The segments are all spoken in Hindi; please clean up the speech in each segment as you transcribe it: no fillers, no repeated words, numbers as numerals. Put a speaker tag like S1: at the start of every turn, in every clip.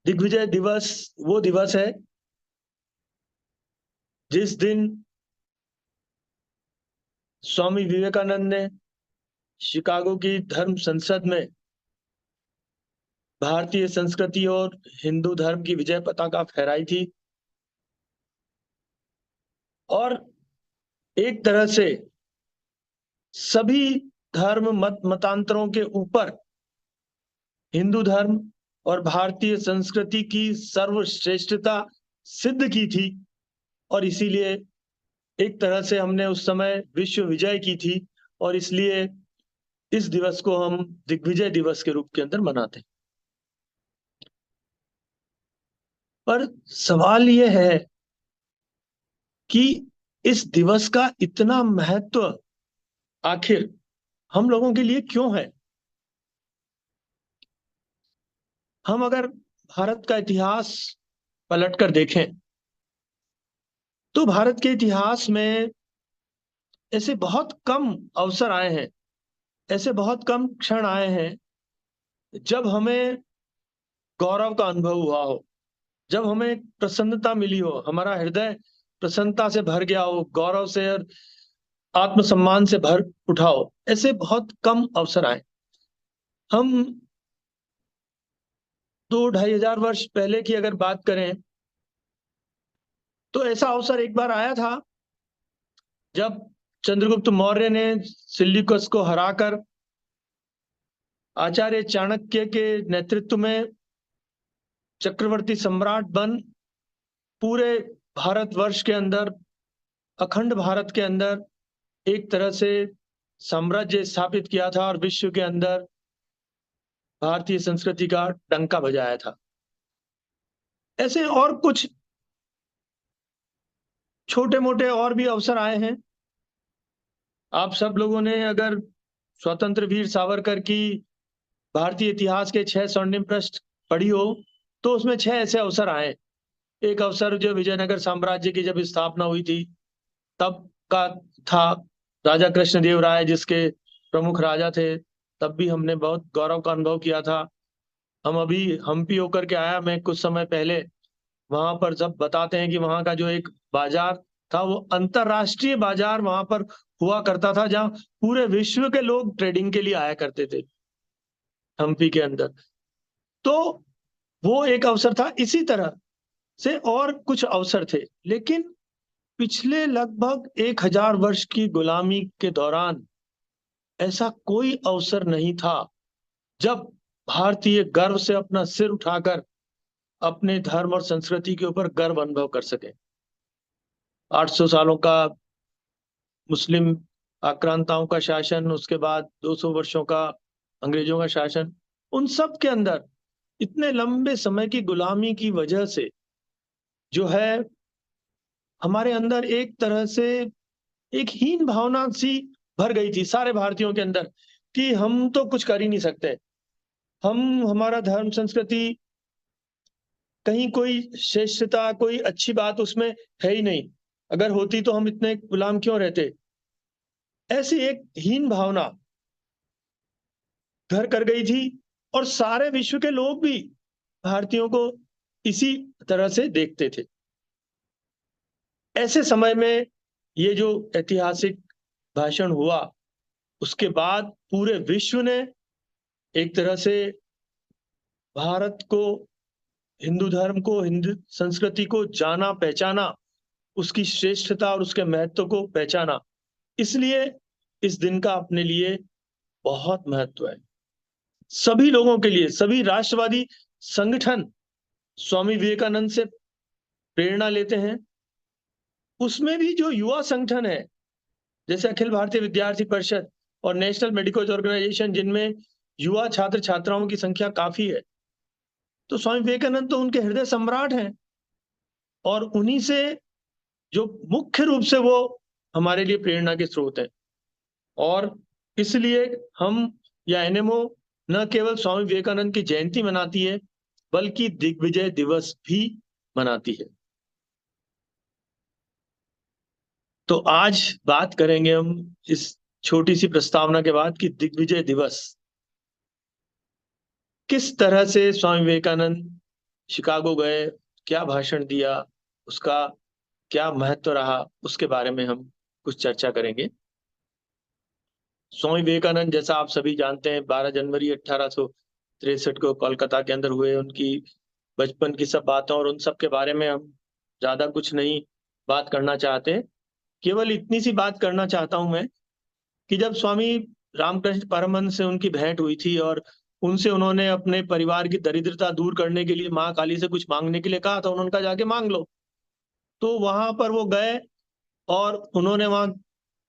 S1: दिग्विजय दिवस वो दिवस है जिस दिन स्वामी विवेकानंद ने शिकागो की धर्म संसद में भारतीय संस्कृति और हिंदू धर्म की विजय पताका फहराई थी। और एक तरह से सभी धर्म मतांतरों के ऊपर हिंदू धर्म और भारतीय संस्कृति की सर्वश्रेष्ठता सिद्ध की थी। और इसीलिए एक तरह से हमने उस समय विश्व विजय की थी, और इसलिए इस दिवस को हम दिग्विजय दिवस के रूप के अंदर मनाते हैं। पर सवाल यह है कि इस दिवस का इतना महत्व आखिर हम लोगों के लिए क्यों है। हम अगर भारत का इतिहास पलटकर देखें तो भारत के इतिहास में ऐसे बहुत कम अवसर आए हैं, ऐसे बहुत कम क्षण आए हैं जब हमें गौरव का अनुभव हुआ हो, जब हमें प्रसन्नता मिली हो, हमारा हृदय प्रसन्नता से भर गया हो, गौरव से और आत्मसम्मान से भर उठा हो। ऐसे बहुत कम अवसर आए। हम 2-2,500 वर्ष पहले की अगर बात करें तो ऐसा अवसर एक बार आया था जब चंद्रगुप्त मौर्य ने सिल्यूकस को हराकर आचार्य चाणक्य के नेतृत्व में चक्रवर्ती सम्राट बन पूरे भारतवर्ष के अंदर, अखंड भारत के अंदर एक तरह से साम्राज्य स्थापित किया था और विश्व के अंदर भारतीय संस्कृति का डंका बजाया था। ऐसे और कुछ छोटे मोटे और भी अवसर आए हैं। आप सब लोगों ने अगर स्वतंत्र वीर सावरकर की भारतीय इतिहास के 6 स्वर्णिम पृष्ठ पढ़ी हो तो उसमें 6 ऐसे अवसर आए। एक अवसर जो विजयनगर साम्राज्य की जब स्थापना हुई थी तब का था, राजा कृष्णदेव राय जिसके प्रमुख राजा थे, तब भी हमने बहुत गौरव का अनुभव किया था। हम अभी हम्पी होकर के आया मैं कुछ समय पहले, वहां पर सब बताते हैं कि वहां का जो एक बाजार था वो अंतरराष्ट्रीय बाजार वहां पर हुआ करता था, जहां पूरे विश्व के लोग ट्रेडिंग के लिए आया करते थे हम्पी के अंदर। तो वो एक अवसर था। इसी तरह से और कुछ अवसर थे, लेकिन पिछले लगभग 1,000 वर्ष की गुलामी के दौरान ऐसा कोई अवसर नहीं था जब भारतीय गर्व से अपना सिर उठाकर अपने धर्म और संस्कृति के ऊपर गर्व अनुभव कर सके। 800 सालों का मुस्लिम आक्रांताओं का शासन, उसके बाद 200 वर्षों का अंग्रेजों का शासन, उन सब के अंदर इतने लंबे समय की गुलामी की वजह से जो है हमारे अंदर एक तरह से एक हीन भावना सी भर गई थी सारे भारतीयों के अंदर कि हम तो कुछ कर ही नहीं सकते। हम, हमारा धर्म संस्कृति, कहीं कोई श्रेष्ठता, कोई अच्छी बात उसमें है ही नहीं। अगर होती तो हम इतने गुलाम क्यों रहते। ऐसी एक हीन भावना घर कर गई थी, और सारे विश्व के लोग भी भारतीयों को इसी तरह से देखते थे। ऐसे समय में ये जो ऐतिहासिक भाषण हुआ, उसके बाद पूरे विश्व ने एक तरह से भारत को, हिंदू धर्म को, हिंदू संस्कृति को जाना पहचाना, उसकी श्रेष्ठता और उसके महत्व को पहचाना। इसलिए इस दिन का अपने लिए बहुत महत्व है। सभी लोगों के लिए, सभी राष्ट्रवादी संगठन स्वामी विवेकानंद से प्रेरणा लेते हैं। उसमें भी जो युवा संगठन है जैसे अखिल भारतीय विद्यार्थी परिषद और नेशनल मेडिकल ऑर्गेनाइजेशन, जिनमें युवा छात्र छात्राओं की संख्या काफी है, तो स्वामी विवेकानंद तो उनके हृदय सम्राट हैं। और उन्हीं से जो मुख्य रूप से वो हमारे लिए प्रेरणा के स्रोत है। और इसलिए हम या एनएमओ न केवल स्वामी विवेकानंद की जयंती मनाती है बल्कि दिग्विजय दिवस भी मनाती है। तो आज बात करेंगे हम इस छोटी सी प्रस्तावना के बाद कि दिग्विजय दिवस किस तरह से स्वामी विवेकानंद शिकागो गए, क्या भाषण दिया, उसका क्या महत्व रहा, उसके बारे में हम कुछ चर्चा करेंगे। स्वामी विवेकानंद, जैसा आप सभी जानते हैं, 12 जनवरी 1863 को कोलकाता के अंदर हुए। उनकी बचपन की सब बातें और उन सब के बारे में हम ज्यादा कुछ नहीं बात करना चाहते। केवल इतनी सी बात करना चाहता हूं मैं कि जब स्वामी रामकृष्ण परमहंस से उनकी भेंट हुई थी और उनसे उन्होंने अपने परिवार की दरिद्रता दूर करने के लिए माँ काली से कुछ मांगने के लिए कहा था, उन्होंने कहा जाके मांग लो। तो वहां पर वो गए और उन्होंने वहां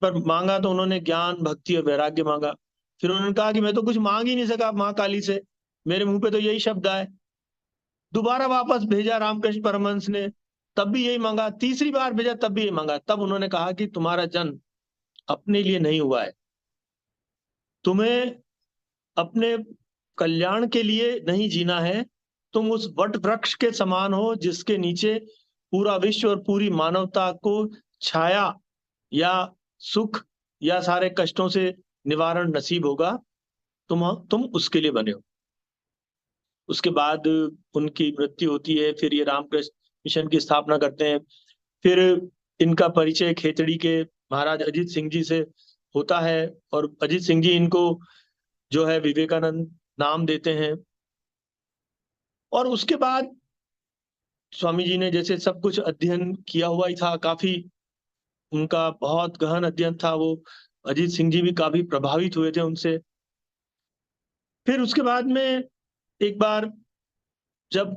S1: पर मांगा, तो उन्होंने ज्ञान, भक्ति और वैराग्य मांगा। फिर उन्होंने कहा कि मैं तो कुछ मांग ही नहीं सका माँ काली से, मेरे मुंह पे तो यही शब्द आए। दोबारा वापस भेजा रामकृष्ण परमहंस ने, तब भी यही मांगा। तीसरी बार भेजा, तब भी यही मांगा। तब उन्होंने कहा कि तुम्हारा जन्म अपने लिए नहीं हुआ है, तुम्हें अपने कल्याण के लिए नहीं जीना है। तुम उस वट वृक्ष के समान हो जिसके नीचे पूरा विश्व और पूरी मानवता को छाया या सुख या सारे कष्टों से निवारण नसीब होगा। तुम उसके लिए बने हो। उसके बाद उनकी मृत्यु होती है। फिर ये रामकृष्ण मिशन की स्थापना करते हैं। फिर इनका परिचय खेतड़ी के महाराज अजीत सिंह जी से होता है, और अजीत सिंह जी इनको जो है विवेकानंद नाम देते हैं। और उसके बाद स्वामी जी ने जैसे सब कुछ अध्ययन किया हुआ ही था, काफी उनका बहुत गहन अध्ययन था वो। अजीत सिंह जी भी काफी प्रभावित हुए थे उनसे। फिर उसके बाद में एक बार जब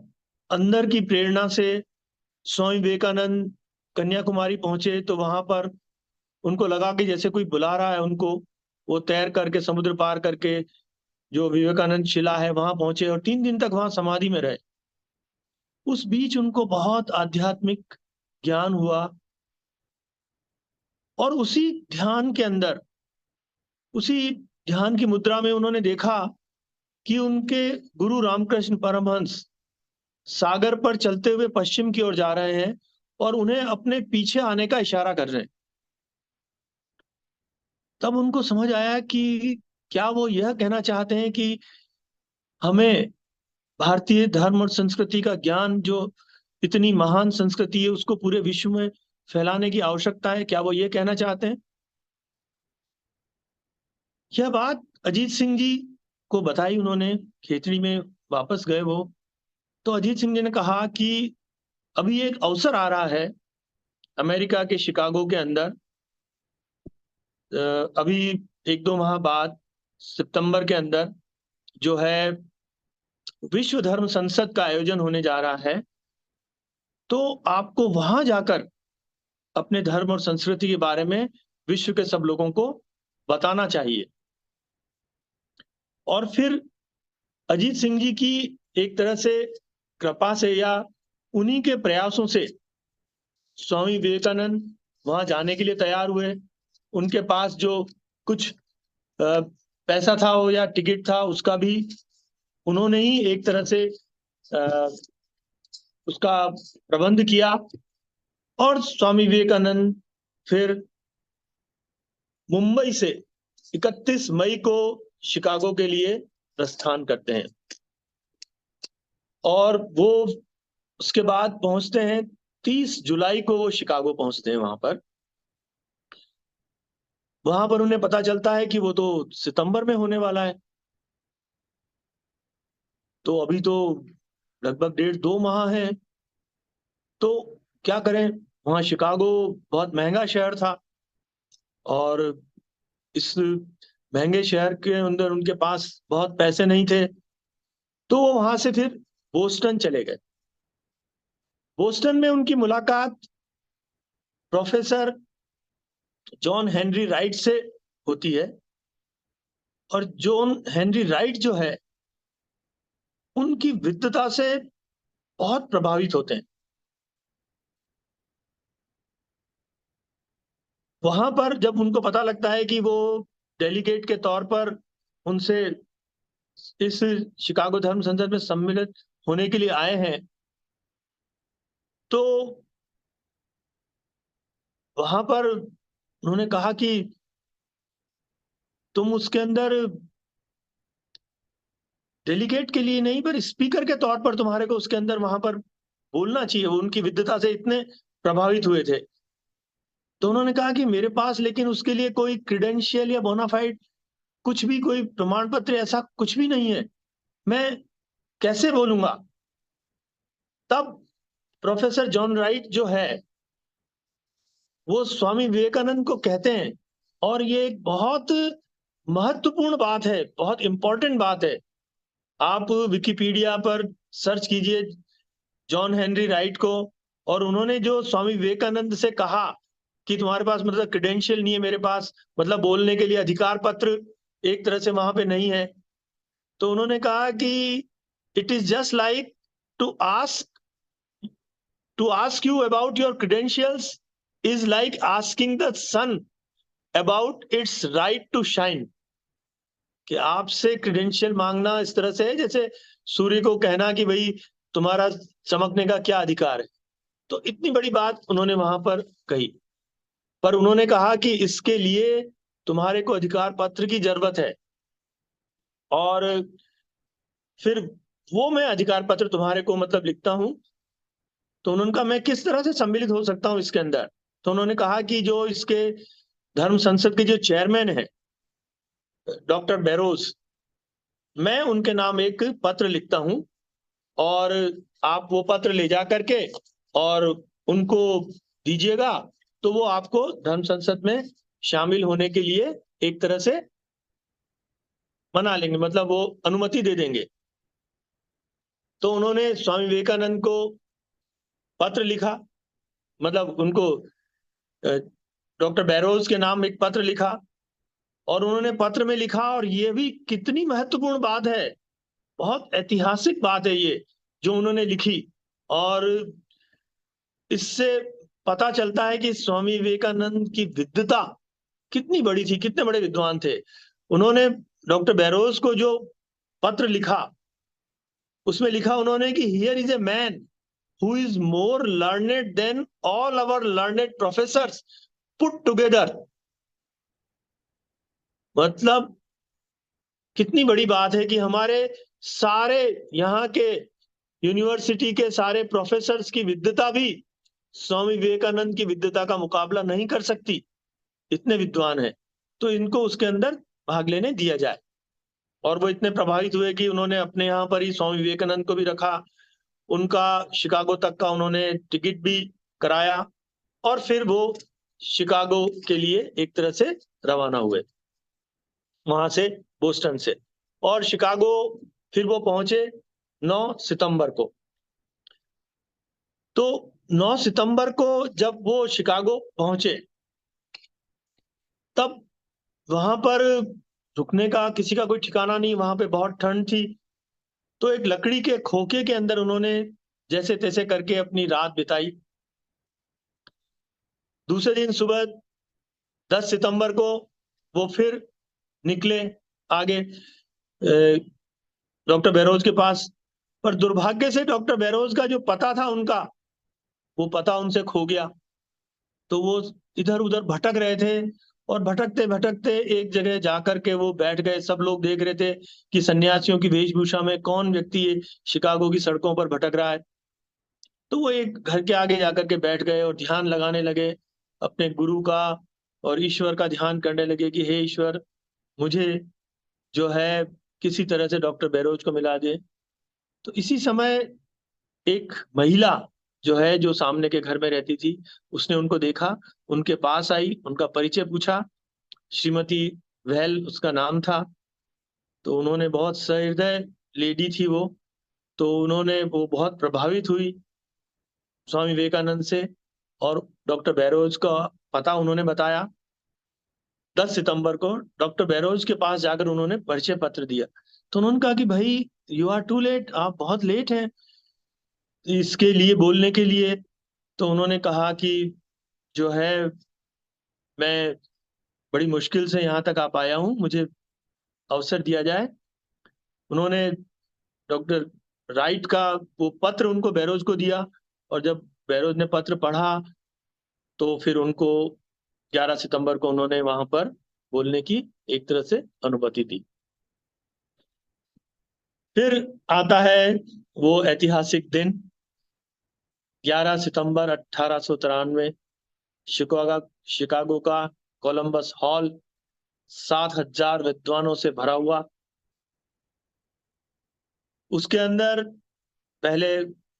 S1: अंदर की प्रेरणा से स्वामी विवेकानंद कन्याकुमारी पहुंचे, तो वहां पर उनको लगा कि जैसे कोई बुला रहा है उनको। वो तैर करके समुद्र पार करके जो विवेकानंद शिला है वहां पहुंचे और 3 दिन तक वहां समाधि में रहे। उस बीच उनको बहुत आध्यात्मिक ज्ञान हुआ, और उसी ध्यान की मुद्रा में उन्होंने देखा कि उनके गुरु रामकृष्ण परमहंस सागर पर चलते हुए पश्चिम की ओर जा रहे हैं और उन्हें अपने पीछे आने का इशारा कर रहे हैं। तब उनको समझ आया कि क्या वो यह कहना चाहते हैं कि हमें भारतीय धर्म और संस्कृति का ज्ञान, जो इतनी महान संस्कृति है, उसको पूरे विश्व में फैलाने की आवश्यकता है। क्या वो ये कहना चाहते हैं? यह बात अजीत सिंह जी को बताई उन्होंने। खेतड़ी में वापस गए वो, तो अजीत सिंह जी ने कहा कि अभी एक अवसर आ रहा है अमेरिका के शिकागो के अंदर। अभी 1-2 माह बाद सितंबर के अंदर जो है विश्व धर्म संसद का आयोजन होने जा रहा है। तो आपको वहां जाकर अपने धर्म और संस्कृति के बारे में विश्व के सब लोगों को बताना चाहिए। और फिर अजीत सिंह जी की एक तरह से कृपा से या उन्हीं के प्रयासों से स्वामी विवेकानंद वहां जाने के लिए तैयार हुए। उनके पास जो कुछ पैसा था हो या टिकट था, उसका भी उन्होंने ही एक तरह से अ, उसका प्रबंध किया। और स्वामी विवेकानंद फिर मुंबई से 31 मई को शिकागो के लिए प्रस्थान करते हैं, और वो उसके बाद पहुंचते हैं 30 जुलाई को वो शिकागो पहुंचते हैं। वहां पर उन्हें पता चलता है कि वो तो सितंबर में होने वाला है। तो अभी तो लगभग 1.5-2 माह है। तो क्या करें? वहां शिकागो बहुत महंगा शहर था, और इस महंगे शहर के अंदर उनके पास बहुत पैसे नहीं थे। तो वो वहां से फिर बोस्टन चले गए। बोस्टन में उनकी मुलाकात प्रोफेसर जॉन हेनरी राइट से होती है। और जॉन हेनरी राइट जो है, उनकी विद्वता से बहुत प्रभावित होते हैं। वहां पर जब उनको पता लगता है कि वो डेलीगेट के तौर पर उनसे इस शिकागो धर्म संसद में सम्मिलित होने के लिए आए हैं, तो वहां पर उन्होंने कहा कि तुम उसके अंदर डेलीगेट के लिए नहीं, पर स्पीकर के तौर पर तुम्हारे को उसके अंदर वहां पर बोलना चाहिए। वो उनकी विद्वता से इतने प्रभावित हुए थे। तो उन्होंने कहा कि मेरे पास लेकिन उसके लिए कोई क्रीडेंशियल या बोनाफाइड कुछ भी, कोई प्रमाण पत्र ऐसा कुछ भी नहीं है, मैं कैसे बोलूंगा। तब प्रोफेसर जॉन राइट जो है वो स्वामी विवेकानंद को कहते हैं, और ये एक बहुत महत्वपूर्ण बात है, बहुत इंपॉर्टेंट बात है। आप विकिपीडिया पर सर्च कीजिए जॉन हेनरी राइट को, और उन्होंने जो स्वामी विवेकानंद से कहा कि तुम्हारे पास मतलब क्रेडेंशियल नहीं है मेरे पास, मतलब बोलने के लिए अधिकार पत्र एक तरह से वहां पे नहीं है। तो उन्होंने कहा कि it is just like to ask you about your credentials is like asking the sun about its right to shine. कि आपसे क्रेडेंशियल मांगना इस तरह से है जैसे सूर्य को कहना कि भाई तुम्हारा चमकने का क्या अधिकार है। तो इतनी बड़ी बात उन्होंने वहां पर कही, पर उन्होंने कहा कि इसके लिए तुम्हारे को अधिकार पत्र की जरूरत है, और फिर वो मैं अधिकार पत्र तुम्हारे को मतलब लिखता हूं। तो उन्होंने कहा मैं किस तरह से सम्मिलित हो सकता हूं इसके अंदर। तो उन्होंने कहा कि जो इसके धर्म संसद के जो चेयरमैन है डॉक्टर बैरोज, मैं उनके नाम एक पत्र लिखता हूं, और आप वो पत्र ले जा करके और उनको दीजिएगा, तो वो आपको धर्म संसद में शामिल होने के लिए एक तरह से मना लेंगे, मतलब वो अनुमति दे देंगे। तो उन्होंने स्वामी विवेकानंद को पत्र लिखा, मतलब उनको डॉक्टर बैरोज के नाम एक पत्र लिखा, और उन्होंने पत्र में लिखा, और ये भी कितनी महत्वपूर्ण बात है, बहुत ऐतिहासिक बात है ये जो उन्होंने लिखी। और इससे पता चलता है कि स्वामी विवेकानंद की विद्वता कितनी बड़ी थी, कितने बड़े विद्वान थे। उन्होंने डॉक्टर बैरोज को जो पत्र लिखा उसमें लिखा उन्होंने कि here is a man who is more learned than all our learned professors put together. मतलब कितनी बड़ी बात है कि हमारे सारे यहाँ के यूनिवर्सिटी के सारे प्रोफेसर्स की विद्वता भी स्वामी विवेकानंद की विद्वता का मुकाबला नहीं कर सकती, इतने विद्वान हैं। तो इनको उसके अंदर भाग लेने दिया जाए। और वो इतने प्रभावित हुए कि उन्होंने अपने यहाँ पर ही स्वामी विवेकानंद को भी रखा, उनका शिकागो तक का उन्होंने टिकट भी कराया, और फिर वो शिकागो के लिए एक तरह से रवाना हुए वहां से, बोस्टन से। और शिकागो फिर वो पहुंचे 9 सितंबर को। तो 9 सितंबर को जब वो शिकागो पहुंचे, तब वहां पर रुकने का किसी का कोई ठिकाना नहीं, वहां पे बहुत ठंड थी। तो एक लकड़ी के खोखे के अंदर उन्होंने जैसे तैसे करके अपनी रात बिताई। दूसरे दिन सुबह 10 सितंबर को वो फिर निकले आगे डॉक्टर बैरोज के पास। पर दुर्भाग्य से डॉक्टर बैरोज का जो पता था उनका, वो पता उनसे खो गया। तो वो इधर उधर भटक रहे थे, और भटकते भटकते एक जगह जाकर के वो बैठ गए। सब लोग देख रहे थे कि सन्यासियों की वेशभूषा में कौन व्यक्ति ये शिकागो की सड़कों पर भटक रहा है। तो वो एक घर के आगे जाकर के बैठ गए और ध्यान लगाने लगे अपने गुरु का, और ईश्वर का ध्यान करने लगे कि हे ईश्वर, मुझे जो है किसी तरह से डॉक्टर बैरोज को मिला दे। तो इसी समय एक महिला जो है, जो सामने के घर में रहती थी, उसने उनको देखा, उनके पास आई, उनका परिचय पूछा। श्रीमती वहल उसका नाम था। तो उन्होंने बहुत सहृदय लेडी थी वो। तो उन्होंने वो बहुत प्रभावित हुई स्वामी विवेकानंद से, और डॉक्टर बैरोज का पता उन्होंने बताया। 10 सितंबर को डॉक्टर बैरोज के पास जाकर उन्होंने परिचय पत्र दिया। तो उन्होंने कहा कि भाई यू आर टू लेट, आप बहुत लेट हैं इसके लिए बोलने के लिए। तो उन्होंने कहा कि जो है मैं बड़ी मुश्किल से यहाँ तक आ पाया हूँ, मुझे अवसर दिया जाए। उन्होंने डॉक्टर राइट का वो पत्र उनको बैरोज को दिया, और जब बैरोज ने पत्र पढ़ा तो फिर उनको 11 सितंबर को उन्होंने वहां पर बोलने की एक तरह से अनुमति दी। फिर आता है वो ऐतिहासिक दिन 11 सितंबर 1893, शिकागो शिकागो का कोलंबस हॉल 7,000 विद्वानों से भरा हुआ। उसके अंदर पहले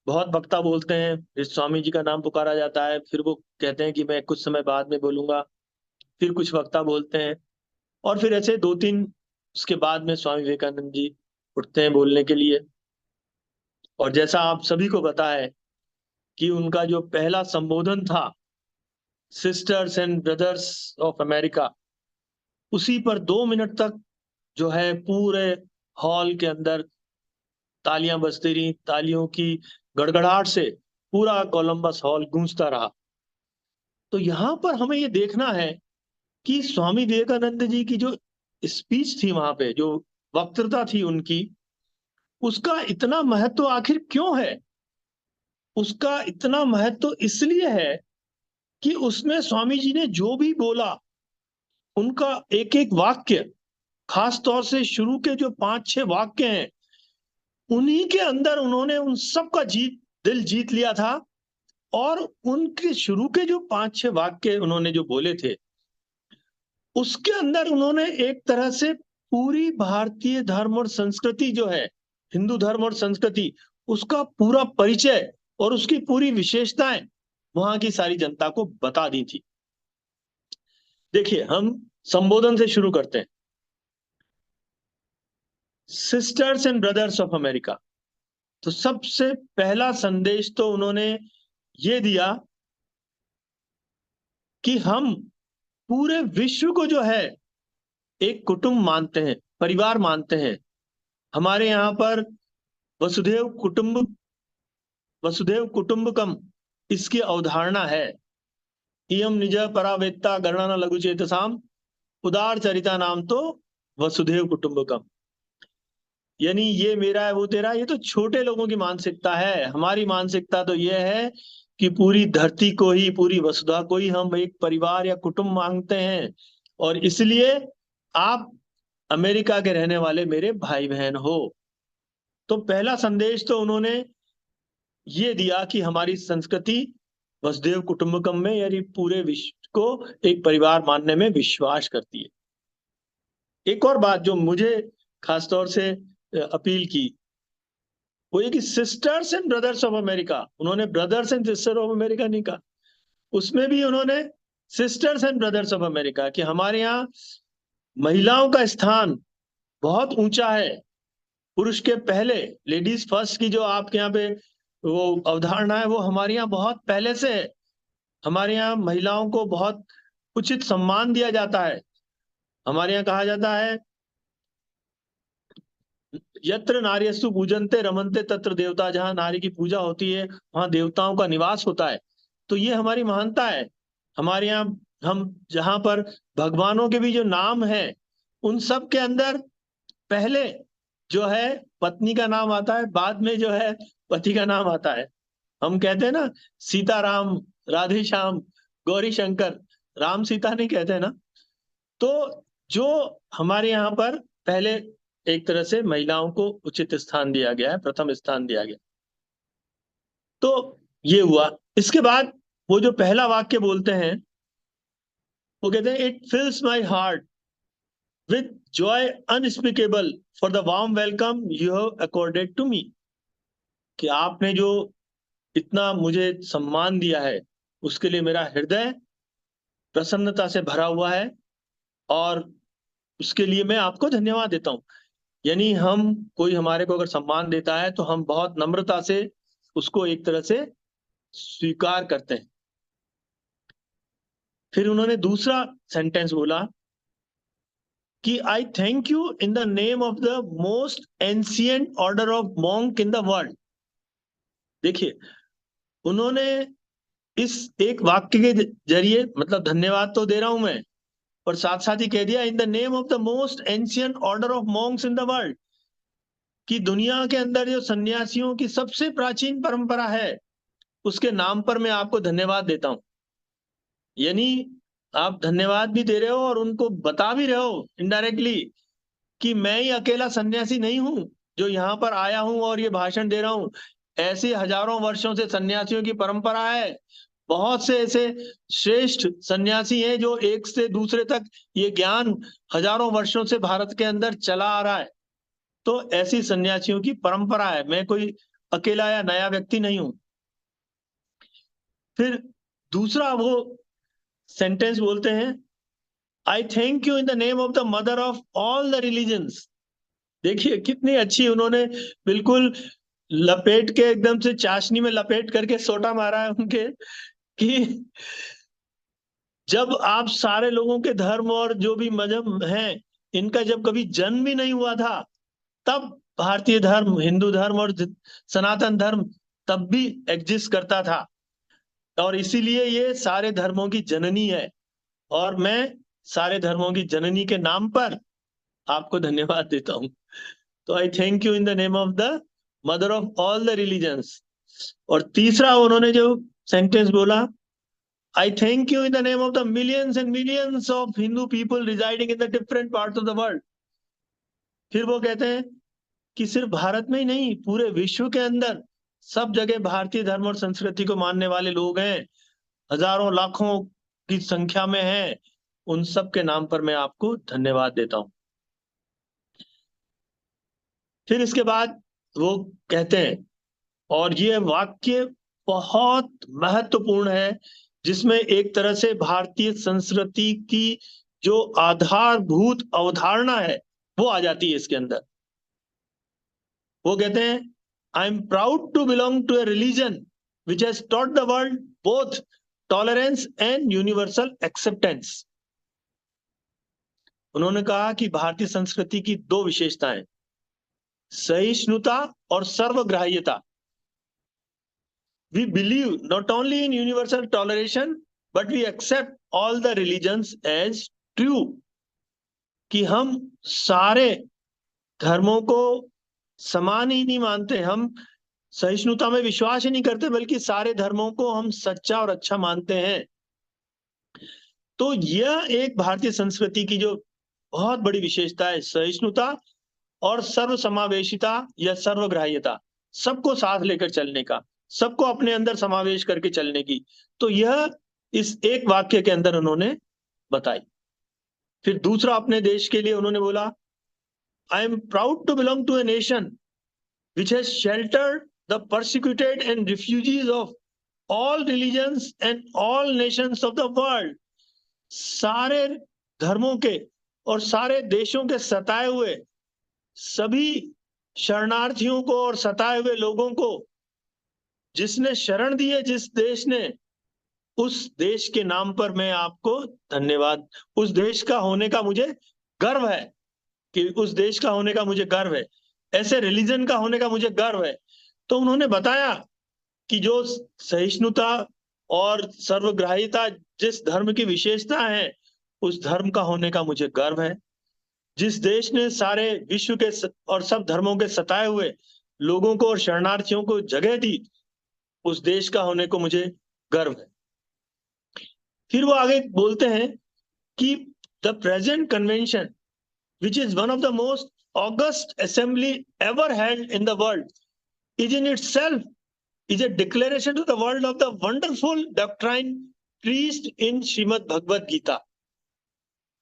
S1: बहुत वक्ता बोलते हैं, फिर स्वामी जी का नाम पुकारा जाता है, फिर वो कहते हैं कि मैं कुछ समय बाद में बोलूंगा, फिर कुछ वक्ता बोलते हैं, और फिर ऐसे दो तीन उसके बाद में स्वामी विवेकानंद जी उठते हैं बोलने के लिए। और जैसा आप सभी को पता है कि उनका जो पहला संबोधन था, sisters and brothers of America, उसी पर 2 मिनट तक जो है पूरे हॉल के अंदर तालियां बजती रही, तालियों की गड़गड़ाहट से पूरा कोलंबस हॉल गूंजता रहा। तो यहां पर हमें ये देखना है कि स्वामी विवेकानंद जी की जो स्पीच थी वहां पे, जो वक्तृता थी उनकी, उसका इतना महत्व आखिर क्यों है? उसका इतना महत्व इसलिए है कि उसमें स्वामी जी ने जो भी बोला, उनका एक एक वाक्य, खास तौर से शुरू के जो 5-6 वाक्य हैं, उन्हीं के अंदर उन्होंने उन सब का दिल जीत लिया था। और उनके शुरू के जो 5-6 वाक्य उन्होंने जो बोले थे, उसके अंदर उन्होंने एक तरह से पूरी भारतीय धर्म और संस्कृति जो है, हिंदू धर्म और संस्कृति, उसका पूरा परिचय और उसकी पूरी विशेषताएं वहां की सारी जनता को बता दी थी। देखिए, हम संबोधन से शुरू करते हैं। Sisters and brothers of America, तो सबसे पहला संदेश तो उन्होंने ये दिया कि हम पूरे विश्व को जो है एक कुटुंब मानते हैं, परिवार मानते हैं। हमारे यहाँ पर वसुधैव कुटुंबकम इसकी अवधारणा है। इयम निज परावेत्ता गणना न लघु चेतसाम उदार चरिता नाम तो वसुधैव कुटुंबकम। यानी ये मेरा है वो तेरा, ये तो छोटे लोगों की मानसिकता है। हमारी मानसिकता तो ये है कि पूरी धरती को ही, पूरी वसुधा को ही हम एक परिवार या कुटुंब मानते हैं, और इसलिए आप अमेरिका के रहने वाले मेरे भाई बहन हो। तो पहला संदेश तो उन्होंने ये दिया कि हमारी संस्कृति वसुधैव कुटुंबकम में, यानी पूरे विश्व को एक परिवार मानने में विश्वास करती है। एक और बात जो मुझे खासतौर से अपील की, वो ये कि sisters and brothers of America, उन्होंने brothers and sister of America नहीं कहा, उसमें भी उन्होंने sisters and brothers of America, कि हमारे यहाँ महिलाओं का स्थान बहुत ऊंचा है, पुरुष के पहले, लेडीज फर्स्ट की जो आपके यहाँ पे वो अवधारणा है, वो हमारे यहाँ बहुत पहले से है। हमारे यहाँ महिलाओं को बहुत उचित सम्मान दिया जाता है। हमारे यहाँ कहा जाता है, यत्र नार्यस्तु पूजन्ते रमन्ते तत्र देवता, जहां नारी की पूजा होती है वहां देवताओं का निवास होता है। तो ये हमारी महानता है। हमारे यहाँ हम जहां पर भगवानों के भी जो नाम है, उन सब के अंदर पहले जो है पत्नी का नाम आता है, बाद में जो है पति का नाम आता है। हम कहते हैं ना, सीताराम, राधे श्याम, गौरी शंकर, राम सीता नहीं कहते ना। तो जो हमारे यहाँ पर पहले एक तरह से महिलाओं को उचित स्थान दिया गया है, प्रथम स्थान दिया गया। तो ये हुआ। इसके बाद वो जो पहला वाक्य बोलते हैं, वो कहते हैं, it fills my heart with joy unspeakable for the warm welcome you have accorded to me. कि आपने जो इतना मुझे सम्मान दिया है, उसके लिए मेरा हृदय प्रसन्नता से भरा हुआ है, और उसके लिए मैं आपको धन्यवाद देता हूं। यानी हम, कोई हमारे को अगर सम्मान देता है तो हम बहुत नम्रता से उसको एक तरह से स्वीकार करते हैं। फिर उन्होंने दूसरा सेंटेंस बोला कि आई thank you in the name of the most ancient order of monk in the world. देखिए, उन्होंने इस एक वाक्य के जरिए, मतलब धन्यवाद तो दे रहा हूं मैं, और साथ साथ ही कह दिया in the name of the most ancient order of Monks in the world, कि दुनिया के अंदर जो सन्यासियों की सबसे प्राचीन परंपरा है, उसके नाम पर मैं आपको धन्यवाद देता हूं। यानी आप धन्यवाद भी दे रहे हो और उनको बता भी रहे हो इनडायरेक्टली कि मैं ही अकेला सन्यासी नहीं हूं, जो यहाँ पर आया हूं और ये भाषण दे रहा हूं, ऐसे हजारों वर्षों से सन्यासियों की परंपरा है। बहुत से ऐसे श्रेष्ठ सन्यासी हैं जो एक से दूसरे तक ये ज्ञान हजारों वर्षों से भारत के अंदर चला आ रहा है। तो ऐसी सन्यासियों की परंपरा है, मैं कोई अकेला या नया व्यक्ति नहीं हूं। फिर दूसरा वो सेंटेंस बोलते हैं, आई thank you in the name of the mother of all the religions. देखिए कितनी अच्छी उन्होंने बिल्कुल लपेट के, एकदम से चाशनी में लपेट करके सोटा मारा है उनके, कि जब आप सारे लोगों के धर्म और जो भी मजहब हैं, इनका जब कभी जन्म भी नहीं हुआ था, तब भारतीय धर्म, हिंदू धर्म और सनातन धर्म तब भी एग्जिस्ट करता था, और इसीलिए ये सारे धर्मों की जननी है। और मैं सारे धर्मों की जननी के नाम पर आपको धन्यवाद देता हूं। तो आई thank you in the name of the mother of all the religions. और तीसरा उन्होंने जो सेंटेंस बोला, आई thank you in the name of the millions and millions of Hindu people residing in the different parts of the world. फिर वो कहते हैं कि सिर्फ भारत में ही नहीं, पूरे विश्व के अंदर सब जगह भारतीय धर्म और संस्कृति को मानने वाले लोग हैं, हजारों लाखों की संख्या में हैं। उन सब के नाम पर मैं आपको धन्यवाद देता हूं। फिर इसके बाद वो कहते हैं, और ये वाक्य बहुत महत्वपूर्ण है, जिसमें एक तरह से भारतीय संस्कृति की जो आधारभूत अवधारणा है वो आ जाती है इसके अंदर। वो कहते हैं, I am proud to belong to a religion which has taught the world both tolerance and universal acceptance. उन्होंने कहा कि भारतीय संस्कृति की दो विशेषताएं, सहिष्णुता और सर्वग्राह्यता। We believe not only in universal toleration, but we accept all the religions as true. कि हम सारे धर्मों को समान ही नहीं मानते, हम सहिष्णुता में विश्वास ही नहीं करते, बल्कि सारे धर्मों को हम सच्चा और अच्छा मानते हैं। तो यह एक भारतीय संस्कृति की जो बहुत बड़ी विशेषता है, सहिष्णुता और सर्वसमावेशिता या सर्वग्राह्यता, सबको साथ लेकर चलने का, सबको अपने अंदर समावेश करके चलने की। तो यह इस एक वाक्य के अंदर उन्होंने बताई। फिर दूसरा अपने देश के लिए उन्होंने बोला, I am proud to belong to a nation which has sheltered the persecuted and refugees of all religions and all nations of the world. सारे धर्मों के और सारे देशों के सताए हुए सभी शरणार्थियों को और सताए हुए लोगों को जिसने शरण दी है, जिस देश ने, उस देश के नाम पर मैं आपको धन्यवाद, उस देश का होने का मुझे गर्व है, कि उस देश का होने का मुझे गर्व है, ऐसे रिलीजन का होने का मुझे गर्व है। तो उन्होंने बताया कि जो सहिष्णुता और सर्वग्राह्यता जिस धर्म की विशेषता है, उस धर्म का होने का मुझे गर्व है। जिस देश ने सारे विश्व के और सब धर्मों के सताए हुए लोगों को और शरणार्थियों को जगह दी, उस देश का होने को मुझे गर्व है। फिर वो आगे बोलते हैं कि the present convention which is one of the most August assembly ever held in the world is in itself is a declaration to the world of the wonderful doctrine preached in Shrimad Bhagavad Gita.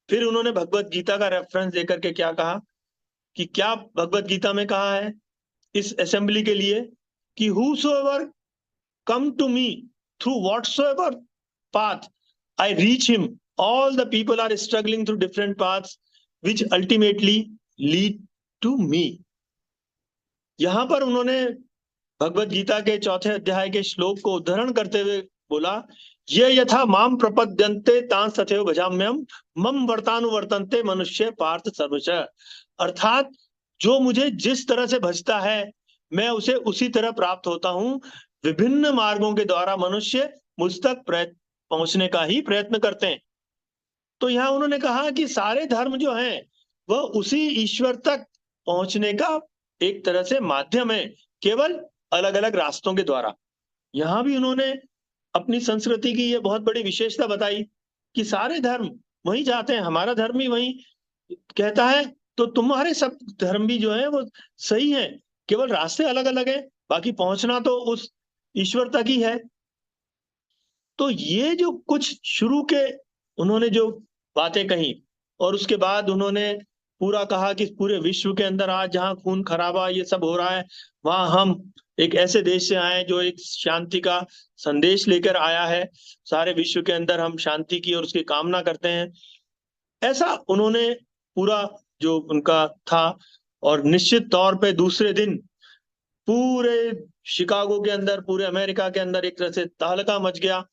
S1: फिर उन्होंने भगवत गीता का रेफरेंस देकर के क्या कहा, कि क्या भगवत गीता में कहा है इस असेंबली के लिए, कि whosoever come to me through whatsoever path I reach him, all the people are struggling through different paths which ultimately lead to me। यहां पर उन्होंने भगवत गीता के चौथे अध्याय के श्लोक को उद्धरण करते हुए बोला, ये यथा माम प्रपद्यन्ते तां तथैव भजाम्यहम् मम वर्तानुवर्तन्ते मनुष्य पार्थ सर्वशः। अर्थात जो मुझे जिस तरह से भजता है, मैं उसे उसी तरह प्राप्त होता हूं। विभिन्न मार्गों के द्वारा मनुष्य मुझ तक पहुंचने का ही प्रयत्न करते हैं। तो यहां उन्होंने कहा कि सारे धर्म जो हैं वह उसी ईश्वर तक पहुंचने का एक तरह से माध्यम है, केवल अलग अलग रास्तों के द्वारा। यहां भी उन्होंने अपनी संस्कृति की ये बहुत बड़ी विशेषता बताई कि सारे धर्म वहीं जाते हैं, हमारा धर्म ही वहीं कहता है तो तुम्हारे सब धर्म भी जो है वो सही है, केवल रास्ते अलग अलग है, बाकी पहुंचना तो उस ईश्वर तक ही है। तो ये जो कुछ शुरू के उन्होंने जो बातें कही, और उसके बाद उन्होंने पूरा कहा कि पूरे विश्व के अंदर आज जहां खून खराबा ये सब हो रहा है, वहां हम एक ऐसे देश से आए जो एक शांति का संदेश लेकर आया है, सारे विश्व के अंदर हम शांति की और उसकी कामना करते हैं, ऐसा उन्होंने पूरा जो उनका था। और निश्चित तौर पे दूसरे दिन पूरे शिकागो के अंदर, पूरे अमेरिका के अंदर एक तरह से तहलका मच गया।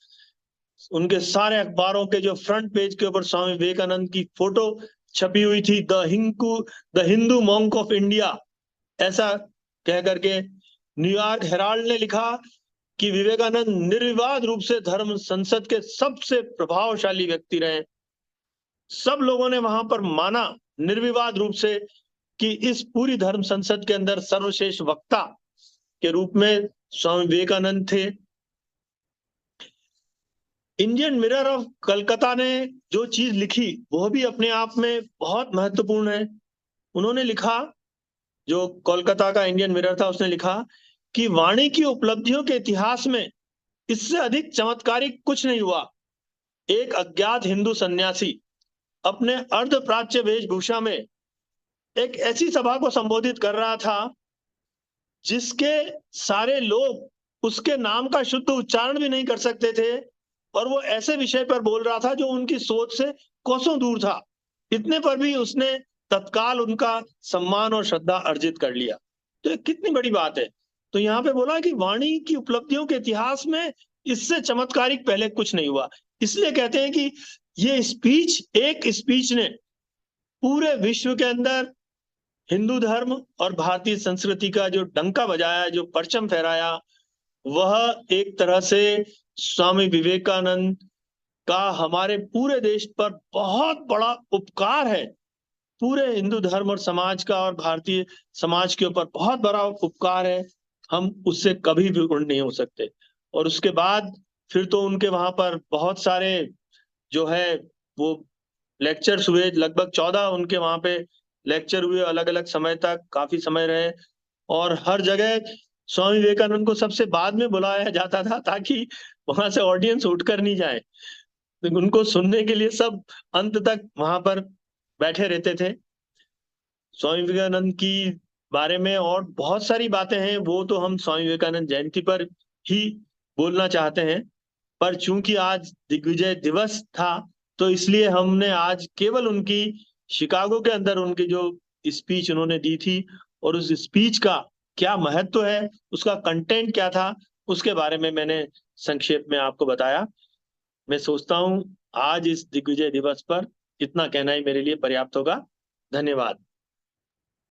S1: उनके सारे अखबारों के जो फ्रंट पेज के ऊपर स्वामी विवेकानंद की फोटो छपी हुई थी, the Hindu monk of India, ऐसा कह करके न्यूयॉर्क हेराल्ड ने लिखा कि विवेकानंद निर्विवाद रूप से धर्म संसद के सबसे प्रभावशाली व्यक्ति रहे। सब लोगों ने वहां पर माना निर्विवाद रूप से कि इस पूरी धर्म संसद के अंदर सर्वश्रेष्ठ वक्ता के रूप में स्वामी विवेकानंद थे। इंडियन मिरर ऑफ कलकत्ता ने जो चीज लिखी वो भी अपने आप में बहुत महत्वपूर्ण है। उन्होंने लिखा, जो कोलकाता का इंडियन मिरर था उसने लिखा कि वाणी की उपलब्धियों के इतिहास में इससे अधिक चमत्कारिक कुछ नहीं हुआ। एक अज्ञात हिंदू सन्यासी अपने अर्धप्राच्य वेशभूषा में एक ऐसी सभा को संबोधित कर रहा था जिसके सारे लोग उसके नाम का शुद्ध उच्चारण भी नहीं कर सकते थे, और वो ऐसे विषय पर बोल रहा था जो उनकी सोच से कोसों दूर था। इतने पर भी उसने तत्काल उनका सम्मान और श्रद्धा अर्जित कर लिया। तो ये कितनी बड़ी बात है। तो यहाँ पे बोला कि वाणी की उपलब्धियों के इतिहास में इससे चमत्कारिक पहले कुछ नहीं हुआ। इसलिए कहते हैं कि ये स्पीच, एक स्पीच ने पूरे विश्व के अंदर हिंदू धर्म और भारतीय संस्कृति का जो डंका बजाया, जो परचम फहराया, वह एक तरह से स्वामी विवेकानंद का हमारे पूरे देश पर बहुत बड़ा उपकार है। पूरे हिंदू धर्म और समाज का और भारतीय समाज के ऊपर बहुत बड़ा उपकार है। हम उससे कभी भी ऋणी नहीं हो सकते। और उसके बाद फिर तो उनके वहां पर बहुत सारे जो है वो लेक्चर्स हुए, लगभग 14 उनके वहां पे लेक्चर हुए, अलग अलग समय तक काफी समय रहे। और हर जगह स्वामी विवेकानंद को सबसे बाद में बुलाया जाता था ताकि वहां से ऑडियंस उठकर नहीं जाए। तो उनको सुनने के लिए सब अंत तक वहां पर बैठे रहते थे। स्वामी विवेकानंद की बारे में और बहुत सारी बातें हैं, वो तो हम स्वामी विवेकानंद जयंती पर ही बोलना चाहते हैं, पर चूंकि आज दिग्विजय दिवस था तो इसलिए हमने आज केवल उनकी शिकागो के अंदर उनकी जो स्पीच उन्होंने दी थी और उस स्पीच का क्या महत्व है, उसका कंटेंट क्या था, उसके बारे में मैंने संक्षेप में आपको बताया। मैं सोचता हूं आज इस दिग्विजय दिवस पर इतना कहना ही मेरे लिए पर्याप्त होगा। धन्यवाद।